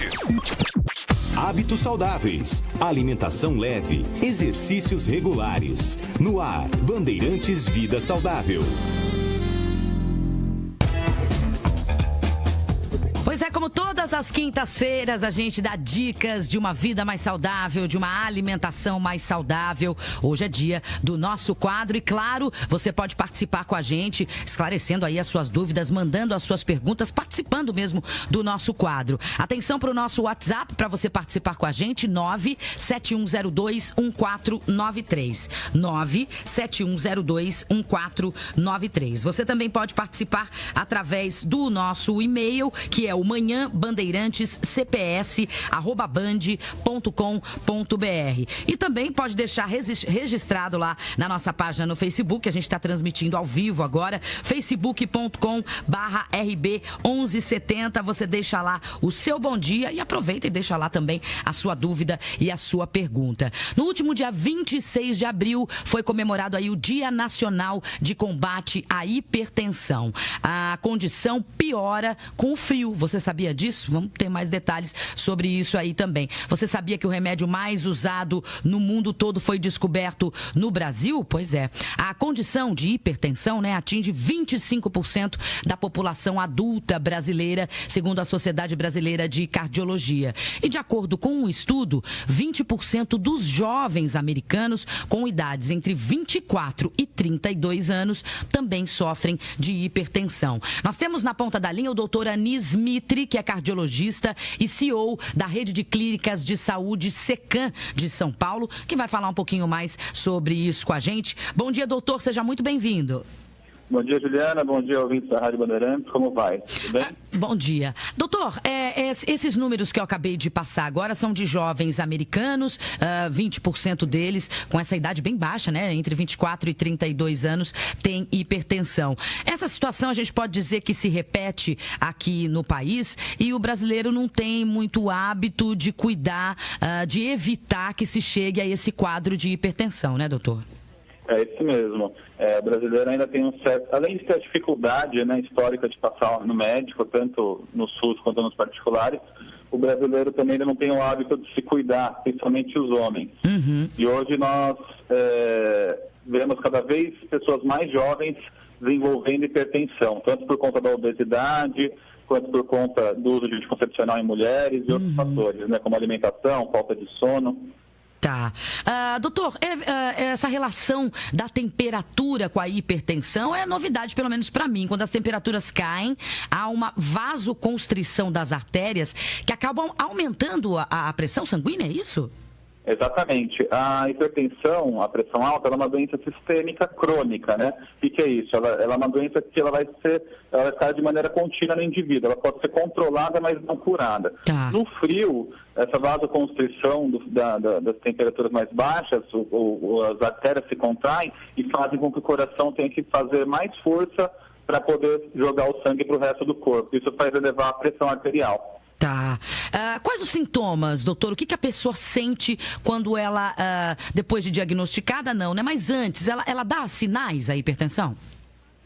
Bandeirantes. Hábitos saudáveis, alimentação leve, exercícios regulares. No ar, Bandeirantes Vida Saudável. Pois é, como todas as quintas-feiras, a gente dá dicas de uma vida mais saudável, de uma alimentação mais saudável. Hoje é dia do nosso quadro e, claro, você pode participar com a gente, esclarecendo aí as suas dúvidas, mandando as suas perguntas, participando mesmo do nosso quadro. Atenção para o nosso WhatsApp, para você participar com a gente, 971021493. 971021493. Você também pode participar através do nosso e-mail, que é o manhãbandeirantes@band.com.br. E também pode deixar registrado lá na nossa página no Facebook, a gente está transmitindo ao vivo agora, facebook.com/rb1170. Você deixa lá o seu bom dia e aproveita e deixa lá também a sua dúvida e a sua pergunta. No último dia 26 de abril foi comemorado aí o Dia Nacional de Combate à Hipertensão. A condição piora com o frio. Você sabia disso? Vamos ter mais detalhes sobre isso aí também. Você sabia que o remédio mais usado no mundo todo foi descoberto no Brasil? Pois é. A condição de hipertensão, atinge 25% da população adulta brasileira, segundo a Sociedade Brasileira de Cardiologia. E de acordo com um estudo, 20% dos jovens americanos com idades entre 24 e 32 anos também sofrem de hipertensão. Nós temos na ponta da linha o doutor Anis Mitri, que é cardiologista e CEO da Rede de Clínicas de Saúde Secam de São Paulo, que vai falar um pouquinho mais sobre isso com a gente. Bom dia, doutor, seja muito bem-vindo. Bom dia, Juliana. Bom dia, ouvintes da Rádio Bandeirantes. Como vai? Tudo bem? Bom dia. Doutor, esses números que eu acabei de passar agora são de jovens americanos, 20% deles com essa idade bem baixa, entre 24 e 32 anos, tem hipertensão. Essa situação a gente pode dizer que se repete aqui no país e o brasileiro não tem muito hábito de cuidar, de evitar que se chegue a esse quadro de hipertensão, né, doutor? É isso mesmo. O brasileiro ainda tem um certo... Além de ter a dificuldade histórica de passar no médico, tanto no SUS quanto nos particulares, o brasileiro também ainda não tem o hábito de se cuidar, principalmente os homens. Uhum. E hoje nós vemos cada vez pessoas mais jovens desenvolvendo hipertensão, tanto por conta da obesidade, quanto por conta do uso de anticoncepcional em mulheres e outros fatores, como alimentação, falta de sono. Tá. Doutor, essa relação da temperatura com a hipertensão é novidade, pelo menos para mim. Quando as temperaturas caem, há uma vasoconstrição das artérias que acabam aumentando a pressão sanguínea, é isso? Exatamente. A hipertensão, a pressão alta, ela é uma doença sistêmica crônica, O que é isso? Ela é uma doença que ela vai ficar de maneira contínua no indivíduo. Ela pode ser controlada, mas não curada. Tá. No frio, essa vasoconstrição das temperaturas mais baixas, as artérias se contraem e fazem com que o coração tenha que fazer mais força para poder jogar o sangue para o resto do corpo. Isso faz elevar a pressão arterial. Tá. Quais os sintomas, doutor? O que a pessoa sente quando ela, depois de diagnosticada, não, Mas antes, ela dá sinais à hipertensão?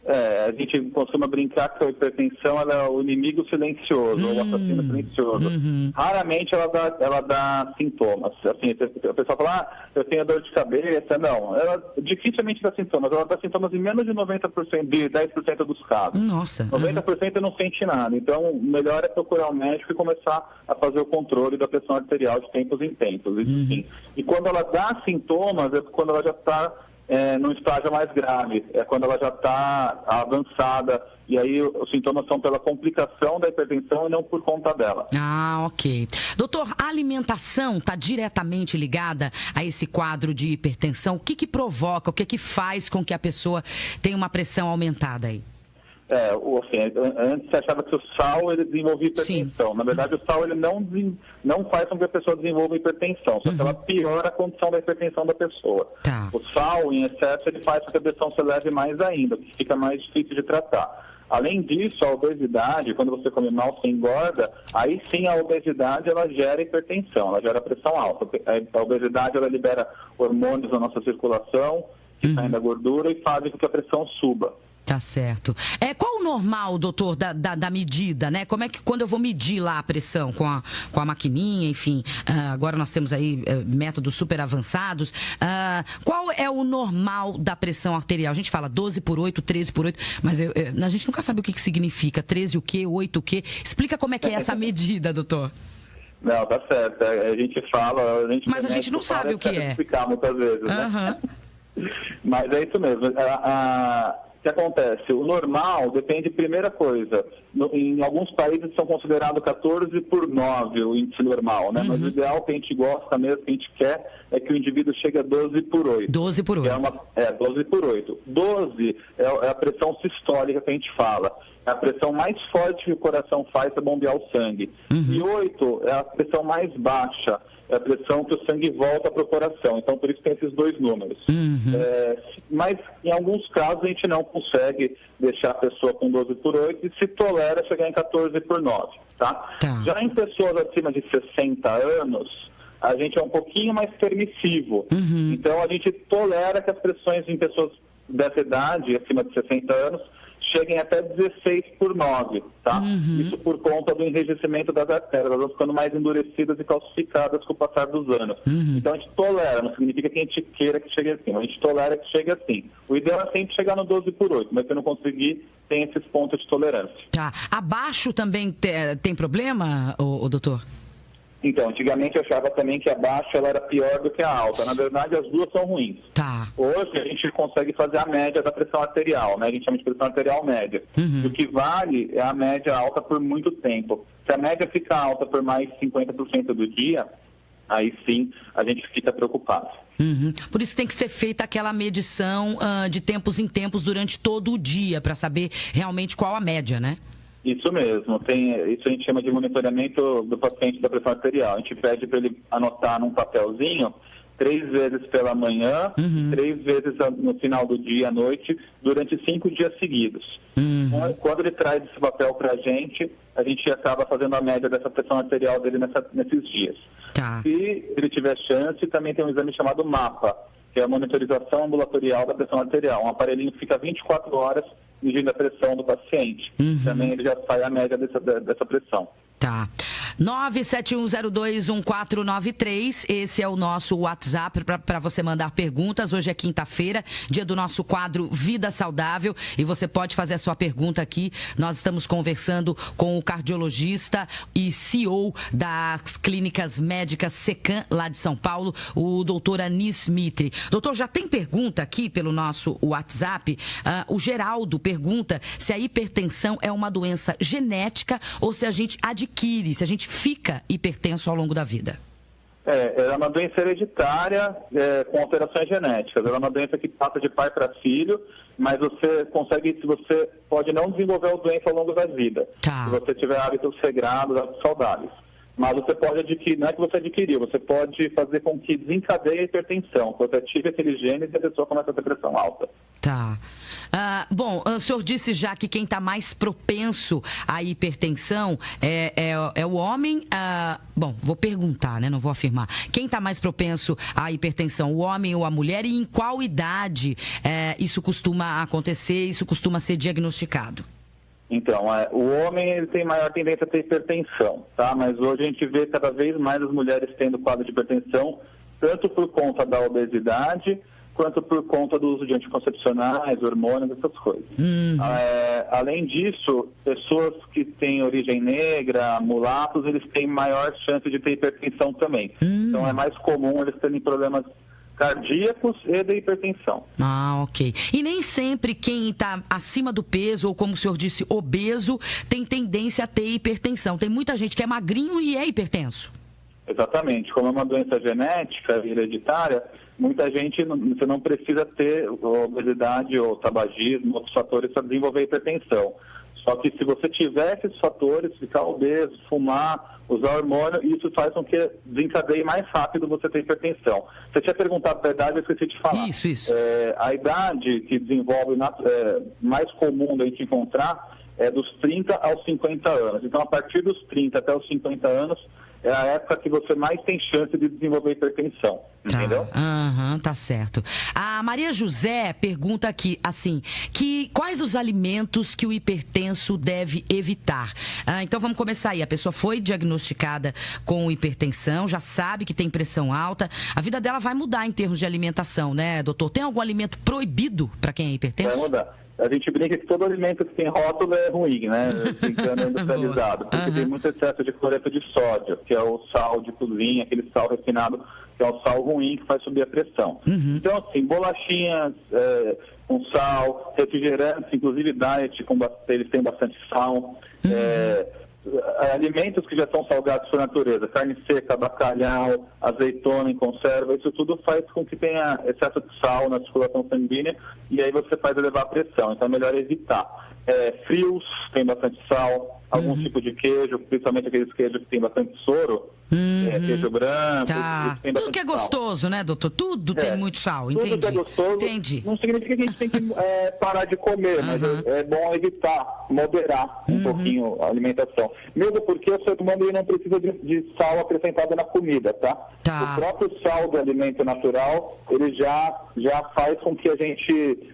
A gente costuma brincar que a hipertensão ela é o inimigo silencioso, ou o assassino silencioso. Raramente ela dá sintomas. Assim, a pessoa fala, eu tenho dor de cabeça. Não, ela dificilmente dá sintomas. Ela dá sintomas em menos de 90%, de 10% dos casos. Nossa. 90% não sente nada. Então, o melhor é procurar o médico e começar a fazer o controle da pressão arterial de tempos em tempos. E quando ela dá sintomas, é quando ela já está num estágio mais grave, é quando ela já está avançada, e aí os sintomas são pela complicação da hipertensão e não por conta dela. Ok. Doutor, a alimentação está diretamente ligada a esse quadro de hipertensão? O que provoca, o que faz com que a pessoa tenha uma pressão aumentada aí? Antes você achava que o sal ele desenvolvia hipertensão. Sim. Na verdade, o sal ele não faz com que a pessoa desenvolva hipertensão, só que ela piora a condição da hipertensão da pessoa. Tá. O sal, em excesso, ele faz com que a pressão se eleve mais ainda, que fica mais difícil de tratar. Além disso, a obesidade, quando você come mal, você engorda, aí sim a obesidade ela gera hipertensão, ela gera pressão alta. A obesidade ela libera hormônios na nossa circulação, que saem da gordura e fazem com que a pressão suba. Tá certo. Qual o normal, doutor, da medida, né? Como é que quando eu vou medir lá a pressão com a maquininha, enfim, agora nós temos aí métodos super avançados, qual é o normal da pressão arterial? A gente fala 12/8, 13/8, mas a gente nunca sabe o que significa, 13 o quê, 8 o quê? Explica como é que é essa medida, doutor. Não, tá certo, a gente fala... Mas a gente não sabe o que é. Explicar muitas vezes, né? Mas é isso mesmo. O que acontece? O normal depende, primeira coisa, em alguns países são considerados 14/9 o índice normal, né? Mas o ideal que a gente gosta mesmo, que a gente quer, é que o indivíduo chegue a 12/8. 12/8. 12/8. 12 é a pressão sistólica que a gente fala. É a pressão mais forte que o coração faz para bombear o sangue. E 8 é a pressão mais baixa. É a pressão que o sangue volta para o coração. Então, por isso tem esses dois números. Mas, em alguns casos, a gente não consegue deixar a pessoa com 12/8 e se tolera chegar em 14/9, tá? Já em pessoas acima de 60 anos, a gente é um pouquinho mais permissivo. Então, a gente tolera que as pressões em pessoas dessa idade, acima de 60 anos, cheguem até 16/9, tá? Isso por conta do enrijecimento das artérias, elas vão ficando mais endurecidas e calcificadas com o passar dos anos. Então a gente tolera, não significa que a gente queira que chegue assim, a gente tolera que chegue assim. O ideal é sempre chegar no 12/8, mas se não conseguir, tem esses pontos de tolerância. Tá. Abaixo também tem problema, o doutor? Então, antigamente eu achava também que a baixa ela era pior do que a alta. Na verdade, as duas são ruins. Tá. Hoje a gente consegue fazer a média da pressão arterial, né? A gente chama de pressão arterial média. E o que vale é a média alta por muito tempo. Se a média fica alta por mais 50% do dia, aí sim a gente fica preocupado. Por isso tem que ser feita aquela medição de tempos em tempos durante todo o dia, para saber realmente qual a média, né? Isso mesmo, isso a gente chama de monitoramento do paciente da pressão arterial. A gente pede para ele anotar num papelzinho 3 vezes pela manhã, 3 vezes no final do dia à noite, durante 5 dias seguidos. Quando ele traz esse papel para a gente acaba fazendo a média dessa pressão arterial dele nesses dias. Tá. Se ele tiver chance, também tem um exame chamado MAPA, que é a monitorização ambulatorial da pressão arterial. Um aparelhinho que fica 24 horas medindo a pressão do paciente. Também ele já sai a média dessa pressão. Tá. 971021493, esse é o nosso WhatsApp para você mandar perguntas. Hoje é quinta-feira, dia do nosso quadro Vida Saudável, e você pode fazer a sua pergunta aqui. Nós estamos conversando com o cardiologista e CEO das Clínicas Médicas Secam, lá de São Paulo, o doutor Anis Mitri. Doutor, já tem pergunta aqui pelo nosso WhatsApp. O Geraldo pergunta se a hipertensão é uma doença genética ou se a gente adquire, se a gente fica hipertenso ao longo da vida. Ela é uma doença hereditária com alterações genéticas. Ela é uma doença que passa de pai para filho, mas você pode não desenvolver a doença ao longo da vida. Tá. Se você tiver hábitos regrados, hábitos saudáveis. Mas você pode adquirir, não é que você adquiriu, você pode fazer com que desencadeie a hipertensão. Você ative aquele gene e a pessoa começa a ter pressão alta. Tá. Bom, o senhor disse já que quem está mais propenso à hipertensão é o homem. Bom, vou perguntar, né? Não vou afirmar. Quem está mais propenso à hipertensão, o homem ou a mulher? E em qual idade isso costuma acontecer, isso costuma ser diagnosticado? Então, o homem ele tem maior tendência a ter hipertensão, tá? Mas hoje a gente vê cada vez mais as mulheres tendo quadro de hipertensão, tanto por conta da obesidade, quanto por conta do uso de anticoncepcionais, hormônios, essas coisas. Além disso, pessoas que têm origem negra, mulatos, eles têm maior chance de ter hipertensão também. Então é mais comum eles terem problemas cardíacos e de hipertensão. Ok. E nem sempre quem está acima do peso, ou como o senhor disse, obeso, tem tendência a ter hipertensão. Tem muita gente que é magrinho e é hipertenso. Exatamente. Como é uma doença genética, hereditária, muita gente, você não precisa ter obesidade ou tabagismo, outros fatores para desenvolver hipertensão. Só que se você tiver esses fatores, ficar obeso, fumar, usar hormônio, isso faz com que desencadeie mais rápido você ter hipertensão. Você tinha perguntado a idade, eu esqueci de falar. Isso. A idade que desenvolve mais comum da gente encontrar é dos 30 aos 50 anos. Então, a partir dos 30 até os 50 anos, é a época que você mais tem chance de desenvolver hipertensão, entendeu? Tá certo. A Maria José pergunta aqui, assim, quais os alimentos que o hipertenso deve evitar? Então vamos começar aí. A pessoa foi diagnosticada com hipertensão, já sabe que tem pressão alta. A vida dela vai mudar em termos de alimentação, né, doutor? Tem algum alimento proibido para quem é hipertenso? Vai mudar. A gente brinca que todo alimento que tem rótulo é ruim, né? Ficando industrializado. Porque tem muito excesso de cloreto de sódio, que é o sal de cozinha, aquele sal refinado, que é o sal ruim que faz subir a pressão. Então, assim, bolachinhas com sal, refrigerantes, inclusive diet, eles têm bastante sal. Alimentos que já são salgados por natureza, carne seca, bacalhau, azeitona em conserva, isso tudo faz com que tenha excesso de sal na circulação sanguínea e aí você faz elevar a pressão, então é melhor evitar. Frios, tem bastante sal, alguns tipos de queijo, principalmente aqueles queijos que tem bastante soro, queijo branco. Tá. Tem tudo que é gostoso, né, doutor? Tudo tem muito sal, entendi. Tudo que é gostoso, entendi. Não significa que a gente tem que parar de comer, mas é bom evitar, moderar um pouquinho a alimentação. Mesmo porque o ser humano não precisa de sal acrescentado na comida, tá? O próprio sal do alimento natural, ele já faz com que a gente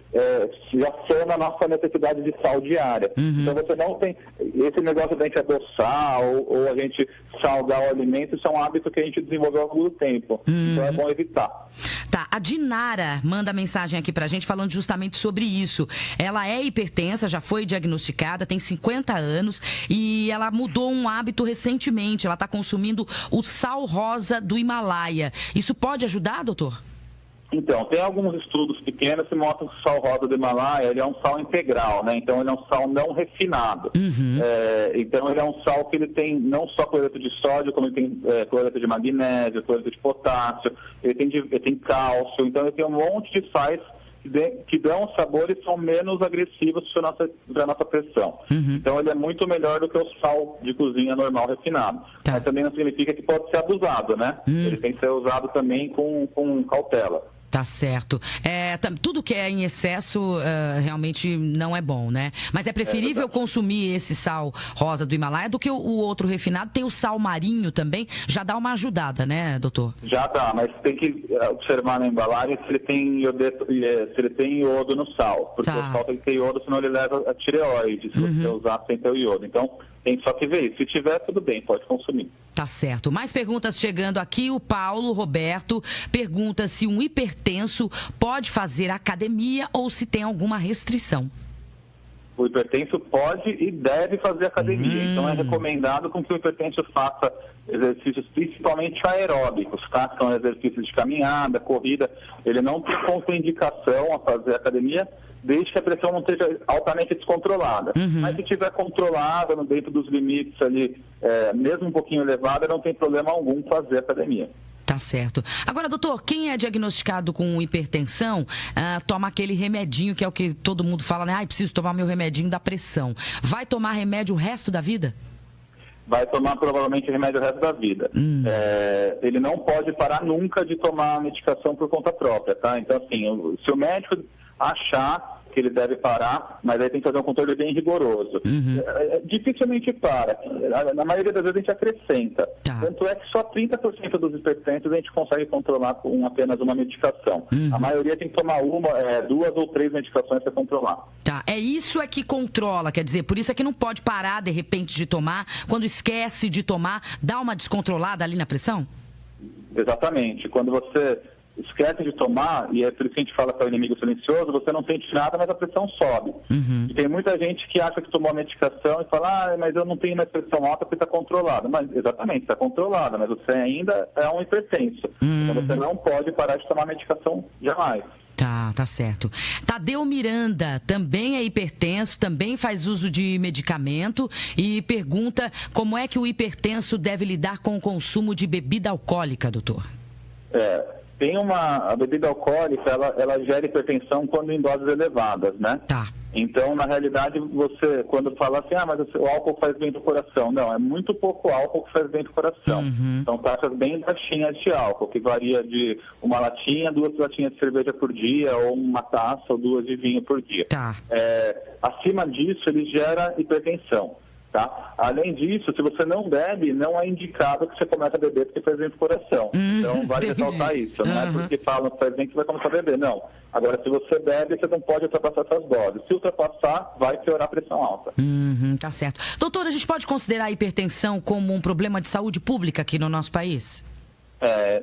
já sana a nossa necessidade de sal diária. Então você não tem esse negócio de a gente adoçar ou a gente salgar o alimento, isso é um hábito que a gente desenvolveu ao longo do tempo. Então é bom evitar. Tá, a Dinara manda mensagem aqui pra gente falando justamente sobre isso. Ela é hipertensa, já foi diagnosticada, tem 50 anos e ela mudou um hábito recentemente. Ela tá consumindo o sal rosa do Himalaia. Isso pode ajudar, doutor? Então, tem alguns estudos pequenos que mostram que o sal rosa do Himalaia ele é um sal integral, né? Então ele é um sal não refinado. Então ele é um sal que ele tem não só cloreto de sódio, como ele tem cloreto de magnésio, cloreto de potássio, ele tem cálcio, então ele tem um monte de sais que dão sabor e são menos agressivos para a nossa pressão. Então ele é muito melhor do que o sal de cozinha normal refinado. Mas também não significa que pode ser abusado, né? Ele tem que ser usado também com cautela. Tá certo. Tudo que é em excesso realmente não é bom, né? Mas é preferível consumir esse sal rosa do Himalaia do que o outro refinado. Tem o sal marinho também, já dá uma ajudada, né, doutor? Já dá, mas tem que observar na embalagem se ele tem iodo no sal. Porque o sal tem que ter iodo, senão ele leva a tireoide, se você usar sem ter o iodo. Então, tem só que ver isso. Se tiver, tudo bem, pode consumir. Tá certo. Mais perguntas chegando aqui. O Paulo Roberto pergunta se um hipertenso pode fazer academia ou se tem alguma restrição. O hipertenso pode e deve fazer academia. Então é recomendado com que o hipertenso faça exercícios principalmente aeróbicos, tá? São exercícios de caminhada, corrida. Ele não tem contraindicação a fazer academia, desde que a pressão não esteja altamente descontrolada. Mas se estiver controlada, dentro dos limites ali, mesmo um pouquinho elevada, não tem problema algum fazer academia. Tá certo. Agora, doutor, quem é diagnosticado com hipertensão, toma aquele remedinho que é o que todo mundo fala, né? Preciso tomar meu remedinho da pressão. Vai tomar remédio o resto da vida? Vai tomar provavelmente remédio o resto da vida. Ele não pode parar nunca de tomar a medicação por conta própria, tá? Então, assim, se o médico achar que ele deve parar, mas aí tem que fazer um controle bem rigoroso. Dificilmente para. Na maioria das vezes a gente acrescenta. Tanto é que só 30% dos hipertensos a gente consegue controlar com apenas uma medicação. A maioria tem que tomar duas ou três medicações para controlar. Isso é que controla, quer dizer, por isso é que não pode parar de repente de tomar. Quando esquece de tomar, dá uma descontrolada ali na pressão? Exatamente. Quando você esquece de tomar, e é por isso que a gente fala que é o inimigo silencioso, você não sente nada, mas a pressão sobe. E tem muita gente que acha que tomou a medicação e fala, mas eu não tenho mais pressão alta porque está controlada. Mas, exatamente, está controlada, mas você ainda é um hipertenso. Então você não pode parar de tomar a medicação jamais. Tá certo. Tadeu Miranda também é hipertenso, também faz uso de medicamento e pergunta como é que o hipertenso deve lidar com o consumo de bebida alcoólica, doutor? A bebida alcoólica, ela gera hipertensão quando em doses elevadas, né? Então, na realidade, você, quando fala assim, mas o álcool faz bem pro coração. Não, é muito pouco álcool que faz bem pro coração. São taxas bem baixinhas de álcool, que varia de uma latinha, 2 latinhas de cerveja por dia, ou uma taça ou 2 de vinho por dia. Acima disso, ele gera hipertensão. Tá? Além disso, se você não bebe, não é indicado que você comece a beber porque faz bem pro coração. Então, vale ressaltar isso. Não é porque falam que faz bem que você vai começar a beber, não. Agora, se você bebe, você não pode ultrapassar essas doses. Se ultrapassar, vai piorar a pressão alta. Tá certo. Doutor, a gente pode considerar a hipertensão como um problema de saúde pública aqui no nosso país?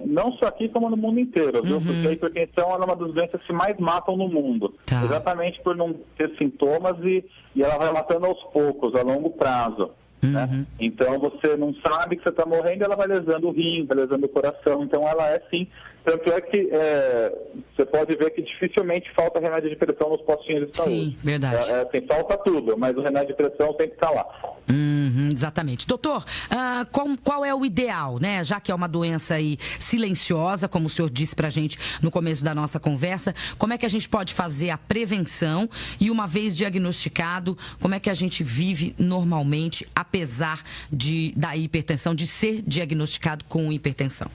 Não só aqui, como no mundo inteiro, viu? Porque a hipertensão é uma das doenças que mais matam no mundo. Tá. Exatamente por não ter sintomas e ela vai matando aos poucos, a longo prazo. Né? Então, você não sabe que você está morrendo, ela vai lesando o rim, vai lesando o coração. Então, ela é sim. Tanto é que você pode ver que dificilmente falta remédio de pressão nos postinhos de saúde. Sim, verdade. Falta tudo, mas o remédio de pressão tem que estar lá. Exatamente. Doutor, qual é o ideal, né? Já que é uma doença aí silenciosa, como o senhor disse pra gente no começo da nossa conversa, como é que a gente pode fazer a prevenção e, uma vez diagnosticado, como é que a gente vive normalmente, apesar da hipertensão, de ser diagnosticado com hipertensão?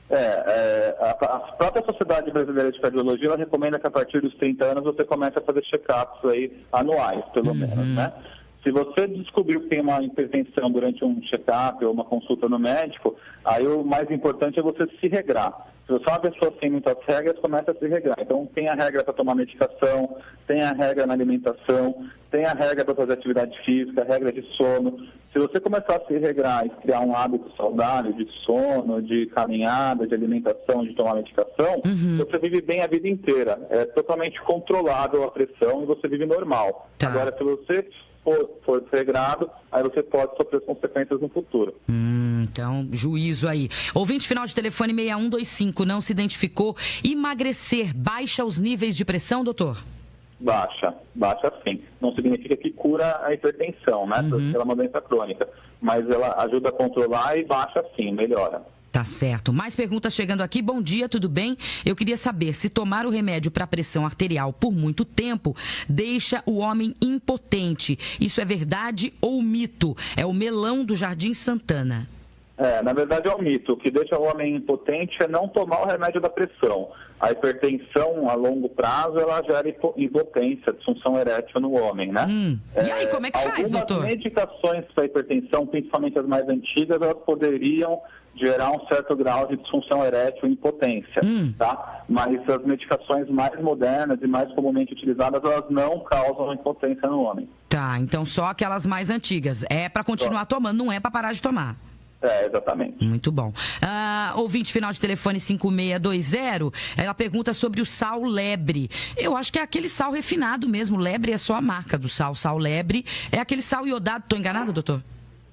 A própria Sociedade Brasileira de Cardiologia, ela recomenda que a partir dos 30 anos você comece a fazer check-ups aí anuais, pelo menos, né? Se você descobriu que tem uma hipertensão durante um check-up ou uma consulta no médico, aí o mais importante é você se regrar. Se você é uma pessoa sem muitas regras, começa a se regrar. Então, tem a regra para tomar medicação, tem a regra na alimentação, tem a regra para fazer atividade física, a regra de sono. Se você começar a se regrar e criar um hábito saudável de sono, de caminhada, de alimentação, de tomar medicação, você vive bem a vida inteira. É totalmente controlável a pressão e você vive normal. Tá. Agora, se você for regrado, aí você pode sofrer consequências no futuro. Então, juízo aí. Ouvinte final de telefone 6125, não se identificou. Emagrecer baixa os níveis de pressão, doutor? Baixa sim. Não significa que cura a hipertensão, né? Ela é uma doença crônica. Mas ela ajuda a controlar e baixa sim, melhora. Tá certo. Mais perguntas chegando aqui. Bom dia, tudo bem? Eu queria saber se tomar o remédio para pressão arterial por muito tempo deixa o homem impotente. Isso é verdade ou mito? É o Melão do Jardim Santana. Na verdade é um mito. O que deixa o homem impotente é não tomar o remédio da pressão. A hipertensão a longo prazo, ela gera impotência, disfunção erétil no homem, né? E aí, como é que faz, doutor? Algumas medicações para hipertensão, principalmente as mais antigas, elas poderiam gerar um certo grau de disfunção erétil e impotência, tá? Mas as medicações mais modernas e mais comumente utilizadas, elas não causam impotência no homem. Tá, então só aquelas mais antigas. É para continuar tomando, não é para parar de tomar. Exatamente. Muito bom. Ouvinte final de telefone 5620, ela pergunta sobre o sal Lebre. Eu acho que é aquele sal refinado mesmo. Lebre é só a marca do sal. Sal Lebre é aquele sal iodado. Estou enganada, doutor?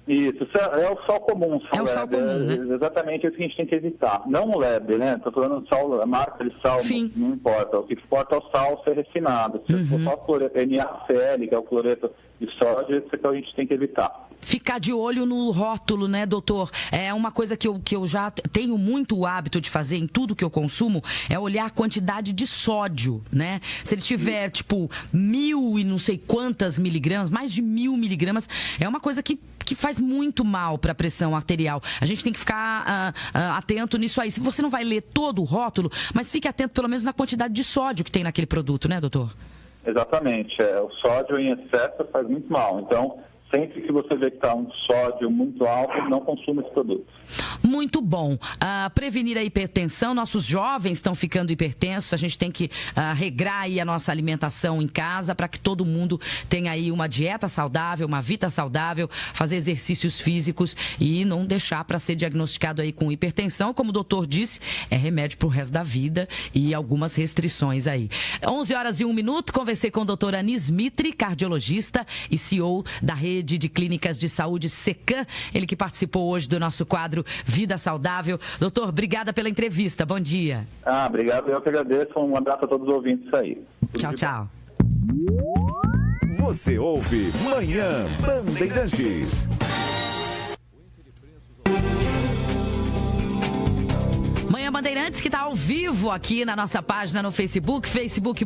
Isso é o sal comum. O sal comum, né? Exatamente isso que a gente tem que evitar. Não o Lebre, né? Estou falando do sal, a marca de sal, não importa. O que importa é o sal ser refinado. Se for só cloreto, NaCl, que é o cloreto de sódio, isso que a gente tem que evitar. Ficar de olho no rótulo, né, doutor? É uma coisa que eu já tenho muito o hábito de fazer em tudo que eu consumo, é olhar a quantidade de sódio, né? Se ele tiver, 1.000 e não sei quantas miligramas, mais de 1.000 miligramas, é uma coisa que faz muito mal para a pressão arterial. A gente tem que ficar atento nisso aí. Se você não vai ler todo o rótulo, mas fique atento pelo menos na quantidade de sódio que tem naquele produto, né, doutor? Exatamente. O sódio em excesso faz muito mal. Então, sempre que você vê que está um sódio muito alto, não consuma esse produto. Muito bom. Prevenir a hipertensão. Nossos jovens estão ficando hipertensos. A gente tem que regrar aí a nossa alimentação em casa para que todo mundo tenha aí uma dieta saudável, uma vida saudável, fazer exercícios físicos e não deixar para ser diagnosticado aí com hipertensão. Como o doutor disse, é remédio para o resto da vida e algumas restrições aí. 11h01. Conversei com o doutor Anis Mitri, cardiologista e CEO da rede de clínicas de saúde Secan, ele que participou hoje do nosso quadro Vida Saudável. Doutor, obrigada pela entrevista. Bom dia. Obrigado. Eu que agradeço. Um abraço a todos os ouvintes aí. Tchau, tchau. Você ouve Manhã Bandeirantes. Manhã Bandeirantes, que está ao vivo aqui na nossa página no Facebook, facebook.com